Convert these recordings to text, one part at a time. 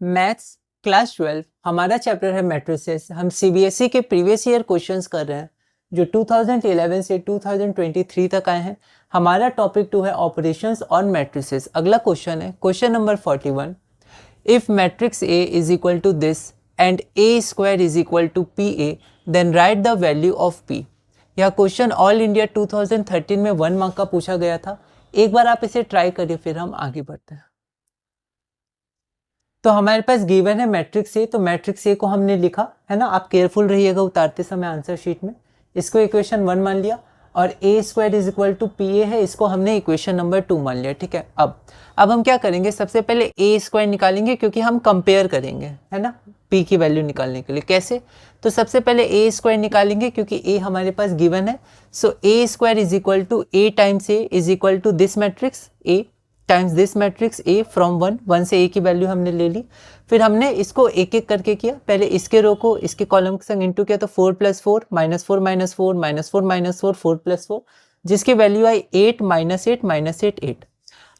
Maths class 12 हमारा chapter है matrices. हम सीबीएसई के प्रीवियस ईयर क्वेश्चंस कर रहे हैं जो 2011 से 2023 तक आए हैं। हमारा टॉपिक 2 है ऑपरेशंस ऑन मैट्रिसेस। अगला क्वेश्चन है question number 41। If matrix A is equal to this and A square is equal to P A then write the value of P. यह क्वेश्चन ऑल इंडिया 2013 में 1 mark का पूछा गया था। एक बार आप इसे ट्राई करिए, फिर हम आगे बढ़ते हैं। तो हमारे पास गिवन है मैट्रिक्स ए, तो मैट्रिक्स ए को हमने लिखा है ना। आप केयरफुल रहिएगा उतारते समय आंसर शीट में। इसको इक्वेशन 1 मान लिया और A square is equal to P A है, इसको हमने इक्वेशन नंबर 2 मान लिया। ठीक है, अब हम क्या करेंगे, सबसे पहले ए स्क्वायर निकालेंगे क्योंकि हम कंपेयर करेंगे है ना पी की वैल्यू निकालने के लिए। कैसे, तो सबसे पहले ए स्क्वायर निकालेंगे क्योंकि ए हमारे पास गिवन है। So A square is equal to A times A is equal to this matrix A times this matrix A from 1 से ए की वैल्यू हमने ले ली। फिर हमने इसको एक एक करके किया, पहले इसके रो को इसके कॉलम के संग इंटू किया तो 4 + 4 -4 -4 -4 -4 4 + 4 जिसकी वैल्यू आई 8 -8 -8 8।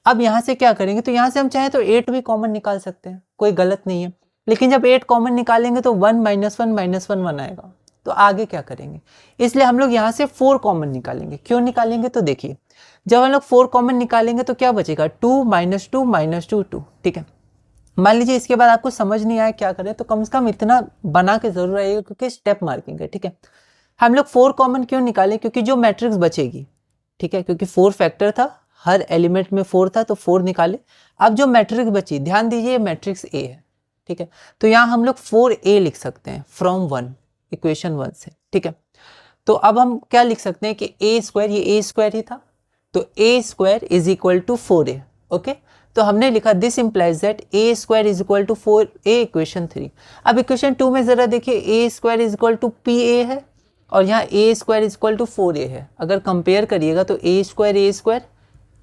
अब यहाँ से क्या करेंगे, तो यहाँ से हम चाहे तो 8 भी कॉमन निकाल सकते हैं, कोई गलत नहीं है। लेकिन जब 8 कॉमन निकालेंगे तो 1 -1 -1 1 आएगा, तो आगे क्या करेंगे, इसलिए हम लोग यहाँ से 4 कॉमन निकालेंगे। क्यों निकालेंगे, तो देखिए जब हम लोग 4 कॉमन निकालेंगे तो क्या बचेगा, 2 - 2 -2 2। ठीक है, मान लीजिए इसके बाद आपको समझ नहीं आया क्या करें, तो कम से कम इतना बना के जरूर आइएगा क्योंकि स्टेप मार्किंग है। ठीक है, हम लोग 4 कॉमन क्यों निकालें, क्योंकि जो मैट्रिक्स बचेगी, ठीक है, क्योंकि 4 फैक्टर था, हर एलिमेंट में 4 था तो 4 निकाले। अब जो मैट्रिक्स बची, ध्यान दीजिए मैट्रिक्स ए है। ठीक है, तो यहाँ हम लोग 4a लिख सकते हैं फ्रॉम 1 इक्वेशन 1 से। ठीक है, तो अब हम क्या लिख सकते हैं कि ए स्क्वायर, ये ए स्क्वायर ही था तो A square is equal to 4a। Okay, तो हमने लिखा this implies that A square is equal to 4a equation 3। अब इक्वेशन 2 में जरा देखिए, A square is equal to P A है और यहाँ A square is equal to 4a है। अगर कंपेयर करिएगा तो ए स्क्वायर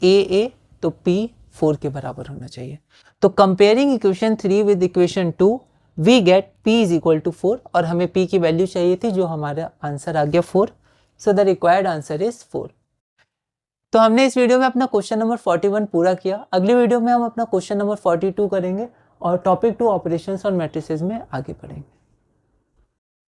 ए तो p 4 के बराबर होना चाहिए। तो comparing equation 3 with equation 2 we get p is equal to 4 और हमें p की वैल्यू चाहिए थी, जो हमारा आंसर आ गया 4। So the required answer is 4। तो हमने इस वीडियो में अपना क्वेश्चन नंबर 41 पूरा किया। अगले वीडियो में हम अपना क्वेश्चन नंबर 42 करेंगे और टॉपिक 2 ऑपरेशंस और मैट्रिसेस में आगे बढ़ेंगे।